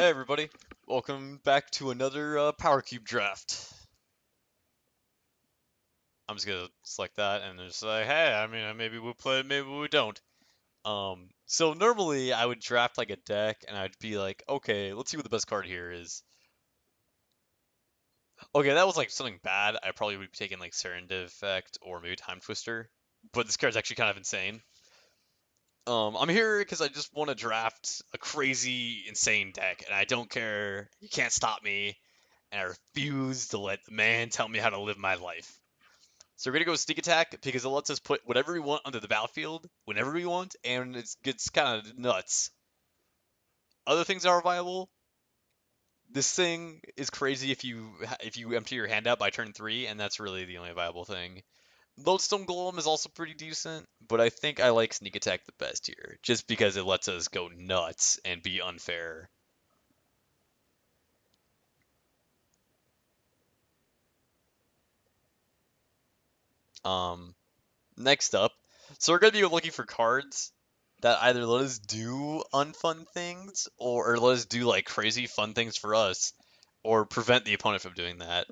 Hey everybody, welcome back to another Power Cube draft. I'm just gonna select that and just say, hey, I mean, maybe we'll play, maybe we don't. So normally I would draft like a deck and I'd be like, okay, let's see what the best card here is. Okay, that was like something bad. I probably would be taking like Serendip Effect or maybe Time Twister, but this card's actually kind of insane. I'm here because I just want to draft a crazy, insane deck, and I don't care. You can't stop me, and I refuse to let the man tell me how to live my life. So we're gonna go sneak attack because it lets us put whatever we want onto the battlefield whenever we want, and it gets kind of nuts. Other things are viable. This thing is crazy if you empty your hand out by turn 3, and that's really the only viable thing. Lodestone Golem is also pretty decent, but I think I like sneak attack the best here, just because it lets us go nuts and be unfair. Um, Next up, so we're gonna be looking for cards that either let us do unfun things or let us do like crazy fun things for us, or prevent the opponent from doing that.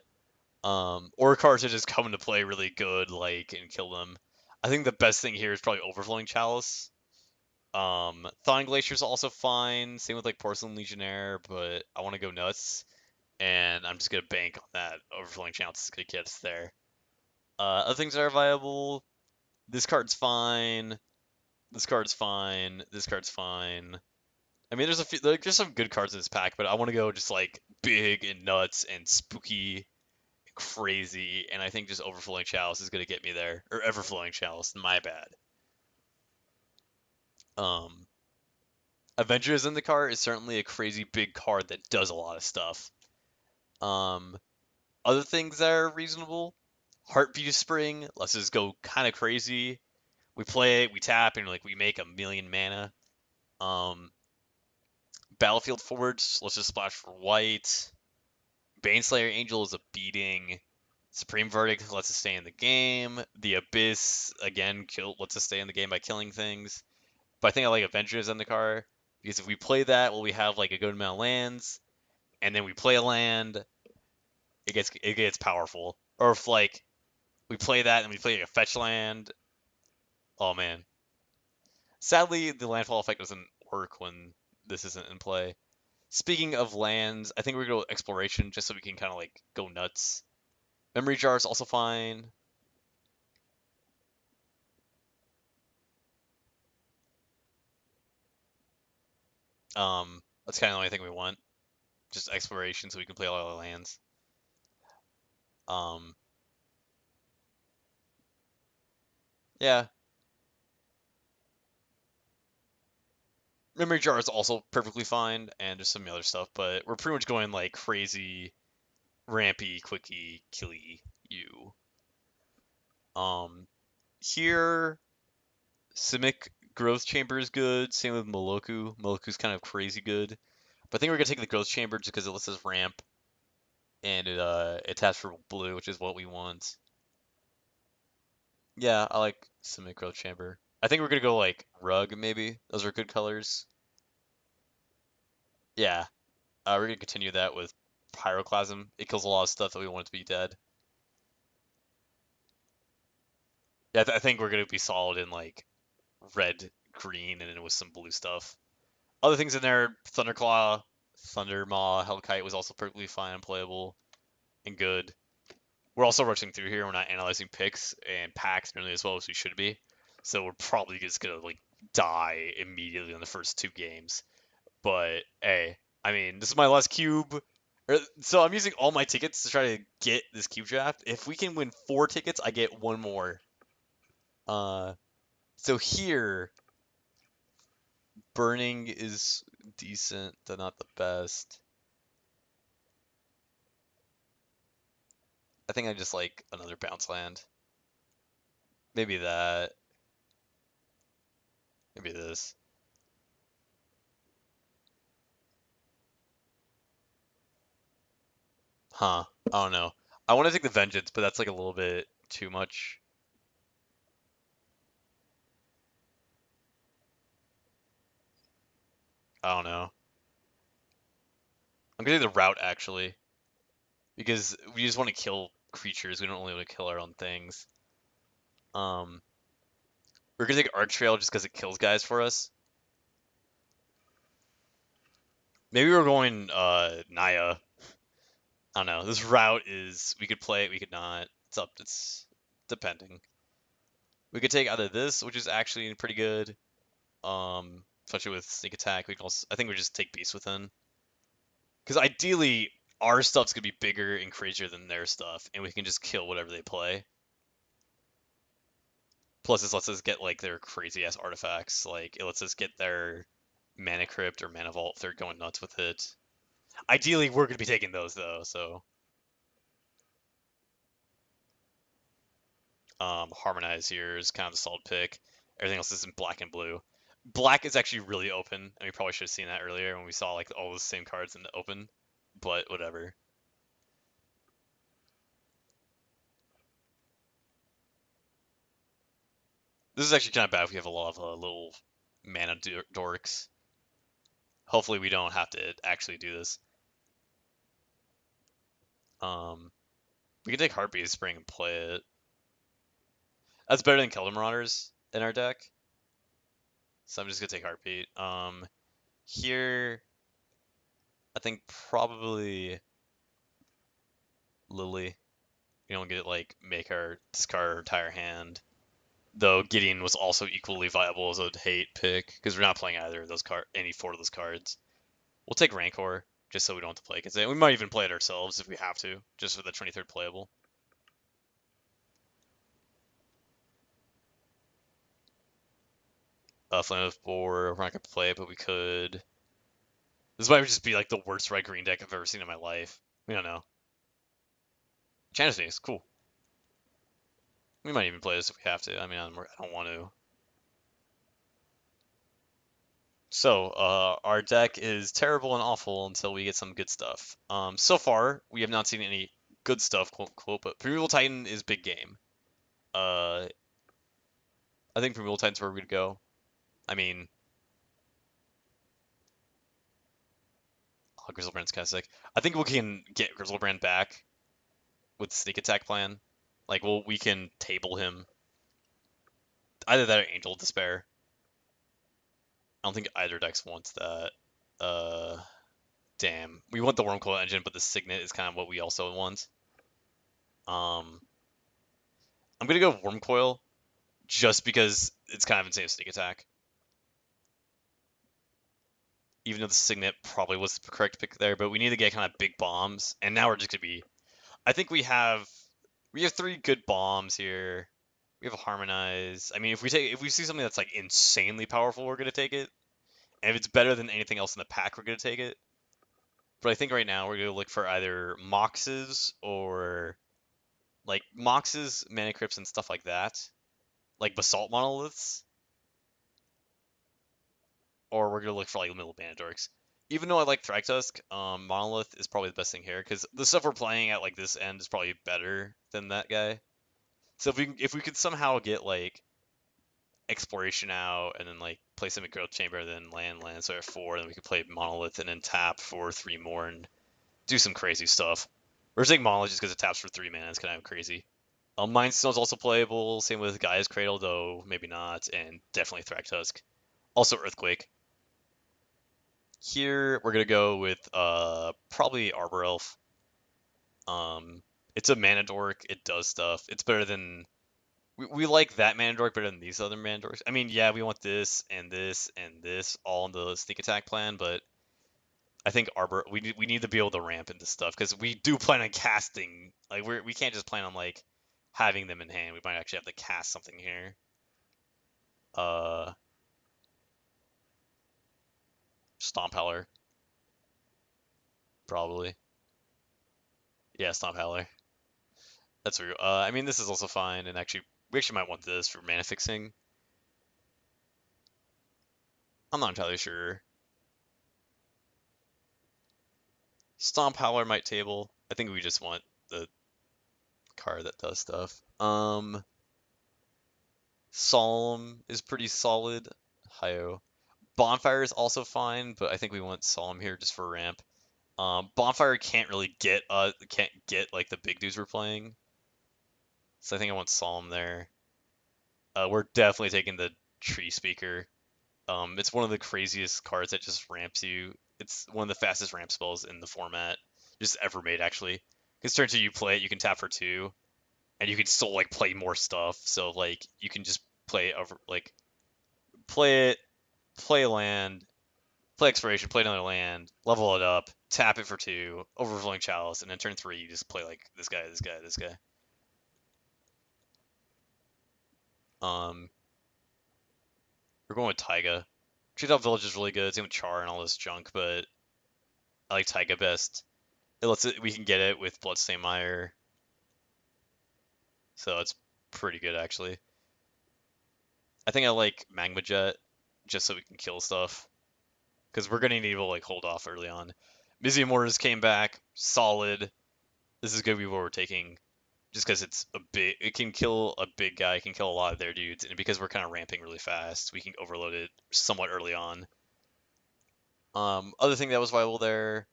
Or cards that just come into play really good, like and kill them. I think the best thing here is probably Overflowing Chalice. Thawing Glacier's also fine. Same with like Porcelain Legionnaire, but I want to go nuts, and I'm just gonna bank on that. Overflowing Chalice is gonna get us there. Other things that are viable. This card's fine. This card's fine. This card's fine. I mean, there's a few, like, there's some good cards in this pack, but I want to go just like big and nuts and spooky, and crazy, and I think just Overflowing Chalice is gonna get me there, or Everflowing Chalice. My bad. Um, Avengers in the card is certainly a crazy big card that does a lot of stuff. Um, Other things that are reasonable, Heartbeat of Spring lets us go kind of crazy. We play it, we tap, and like we make a million mana. Um, Battlefield Forge let's just splash for white. Baneslayer Angel is a beating. Supreme Verdict lets us stay in the game. The Abyss again lets us stay in the game by killing things. But I think I like Avengers in the car because if we play that, well, we have like a good amount of lands, and then we play a land, it gets powerful. Or if like we play that and we play like, a fetch land, oh man. Sadly, the landfall effect doesn't work when this isn't in play. Speaking of lands, I think we're gonna go exploration just so we can kind of like go nuts. Memory jar is also fine. That's kind of the only thing we want, just exploration so we can play all our lands. Um, yeah, memory jar is also perfectly fine, and just some other stuff. But we're pretty much going like crazy, rampy, quickie, killy you. Um, Here, Simic Growth Chamber is good. Same with Moloku. Moloku's kind of crazy good. But I think we're gonna take the Growth Chamber just because it lets us ramp and it taps for blue, which is what we want. Yeah, I like Simic Growth Chamber. I think we're gonna go like Rug maybe. Those are good colors. Yeah, we're gonna continue that with Pyroclasm. It kills a lot of stuff that we want it to be dead. Yeah, I think we're gonna be solid in like red, green, and then with some blue stuff. Other things in there, Thunderclaw, Thundermaw, Hellkite was also perfectly fine and playable and good. We're also rushing through here. We're not analyzing picks and packs nearly as well as we should be. So we're probably just gonna like die immediately in the first 2 games. But hey, I mean, this is my last cube. So I'm using all my tickets to try to get this cube draft. If we can win 4 tickets, I get one more. Uh, so here, burning is decent, but not the best. I think I just like another bounce land. Maybe that. Maybe this. Huh. I don't know. I want to take the vengeance, but that's like a little bit too much. I don't know. I'm gonna do the route actually because we just want to kill creatures. We don't really want to kill our own things. Um, we're gonna take Arc Trail just because it kills guys for us. Maybe we're going Naya. I don't know. This route is we could play it, we could not. It's up. It's depending. We could take either this, which is actually pretty good. Especially with sneak attack, we can also. I think we just take Beast Within because ideally our stuff's gonna be bigger and crazier than their stuff, and we can just kill whatever they play. Plus, this lets us get like their crazy ass artifacts. Like it lets us get their Mana Crypt or Mana Vault if they're going nuts with it. Ideally, we're gonna be taking those though. So Harmonize here is kind of a solid pick. Everything else is in black and blue. Black is actually really open, and we probably should have seen that earlier when we saw like all the same cards in the open. But whatever. This is actually kind of bad if we have a lot of little mana dorks. Hopefully we don't have to actually do this. Um, we can take Heartbeat Spring and play it. That's better than Keldor Marauders in our deck. So I'm just gonna take Heartbeat. Here I think probably Lily. You don't get like make our discard our entire hand. Though Gideon was also equally viable as a hate pick because we're not playing either of those any four of those cards. We'll take Rancor just so we don't have to play it. We might even play it ourselves if we have to, just for the 23rd playable. Flame of Boar, we're not gonna play it, but we could. This might just be like the worst red green deck I've ever seen in my life. We don't know. China Snakes, cool. We might even play this if we have to. I mean, I don't want to. So, our deck is terrible and awful until we get some good stuff. So far, we have not seen any good stuff, quote unquote, but Primeval Titan is big game. Uh, I think Primeval Titan's where we're gonna go. I mean, Grizzlebrand's kind of sick. I think we can get Grizzlebrand back with Sneak Attack plan. Like, we can table him. Either that or Angel of Despair. I don't think either decks wants that. Uh, damn. We want the Wormcoil engine, but the Signet is kind of what we also want. I'm gonna go Wormcoil just because it's kind of insane sneak attack. Even though the Signet probably was the correct pick there, but we need to get kind of big bombs, and now we're just gonna be. I think we have three good bombs here. We have a Harmonize. I mean, if we see something that's like insanely powerful, we're gonna take it. And if it's better than anything else in the pack, we're gonna take it. But I think right now we're gonna look for either Moxes or like Moxes, Mana Crypts, and stuff like that, like Basalt Monoliths, or we're gonna look for like middle Mana Dorks. Even though I like Thragtusk, Monolith is probably the best thing here because the stuff we're playing at like this end is probably better than that guy. So if we could somehow get like Exploration out and then like play some Growth Chamber, then land so at 4, then we could play Monolith and then tap for 3 more and do some crazy stuff. We're saying Monolith just because it taps for 3 mana. It's kind of crazy. Mind Stone's also playable. Same with Gaia's Cradle, though maybe not, and definitely Thragtusk. Also Earthquake. Here we're gonna go with probably Arbor Elf. It's a mana dork. It does stuff. It's better than we like that mana dork better than these other mana dorks. I mean, yeah, we want this and this and this all in the sneak attack plan, but I think Arbor we need to be able to ramp into stuff because we do plan on casting. Like we can't just plan on like having them in hand. We might actually have to cast something here. Uh, Stomp Howler, probably. Yeah, Stomp Howler. That's true. I mean, this is also fine, and actually, we actually might want this for mana fixing. I'm not entirely sure. Stomp Howler might table. I think we just want the card that does stuff. Solemn is pretty solid. Hio. Bonfire is also fine, but I think we want Solemn here just for ramp. Bonfire can't get like the big dudes we're playing, so I think I want Solemn there. We're definitely taking the Tree Speaker. It's one of the craziest cards that just ramps you. It's one of the fastest ramp spells in the format, just ever made actually. Because turn 2 you play it, you can tap for 2, and you can still like play more stuff. So like you can just play over like play it, play land, play exploration, play another land, level it up, tap it for 2, overflowing chalice, and then turn 3 you just play like this guy, this guy, this guy. Um, we're going with Taiga. Treetop Village is really good. Same with Char and all this junk, but I like Taiga best. We can get it with Bloodstained Mire, so it's pretty good actually. I think I like Magma Jet just so we can kill stuff because we're gonna need to like hold off early on. Mizzy Mortars came back solid. This is gonna be what we're taking just because it can kill a big guy, it can kill a lot of their dudes, and because we're kind of ramping really fast, we can overload it somewhat early on. Other thing that was viable there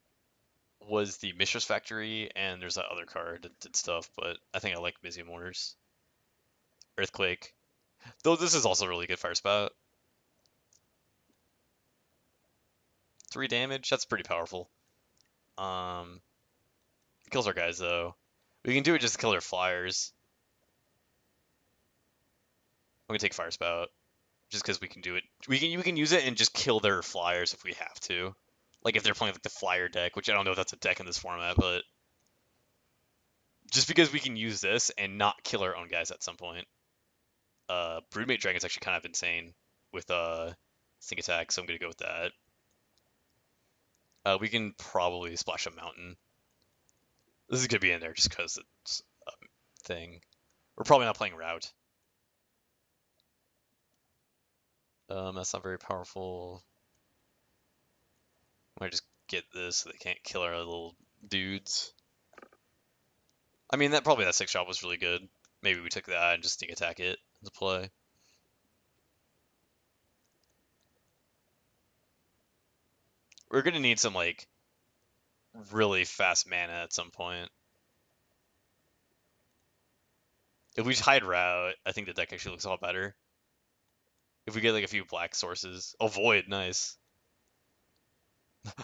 was the Mistress Factory, and there's that other card that did stuff, but I think I like Mizzy Mortars. Earthquake. Though this is also really good fire spout. 3 damage, that's pretty powerful. Um, kills our guys though. We can do it just to kill their flyers. I'm gonna take fire spout just because we can do it. We can use it and just kill their flyers if we have to. Like if they're playing like the flyer deck, which I don't know if that's a deck in this format, but just because we can use this and not kill our own guys at some point. Broodmate Dragon's actually kind of insane with Sneak Attack, so I'm gonna go with that. We can probably splash a mountain. This is gonna be in there just because it's a thing. We're probably not playing route. That's not very powerful. I might just get this so they can't kill our little dudes. I mean, that 6 shot was really good. Maybe we took that and just sneak attack it as a play. We're gonna need some like really fast mana at some point. If we hide route, I think the deck actually looks a lot better. If we get like a few black sources, oh void, nice.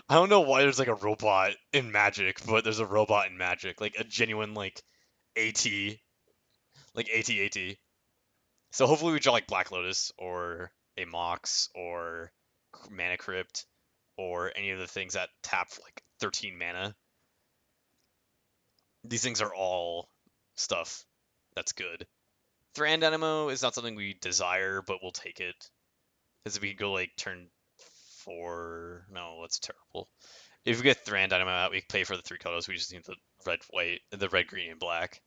I don't know why there's like a robot in Magic, but there's a robot in Magic, like a genuine like AT, like AT. So hopefully we draw like Black Lotus or a Mox or Mana Crypt or any of the things that tap for like 13 mana. These things are all stuff that's good. Thran Dynamo is not something we desire, but we'll take it. Because if we could go like turn 4, no, that's terrible. If we get Thran Dynamo out, we can play for the 3 colors. We just need the red, white, the red, green, and black.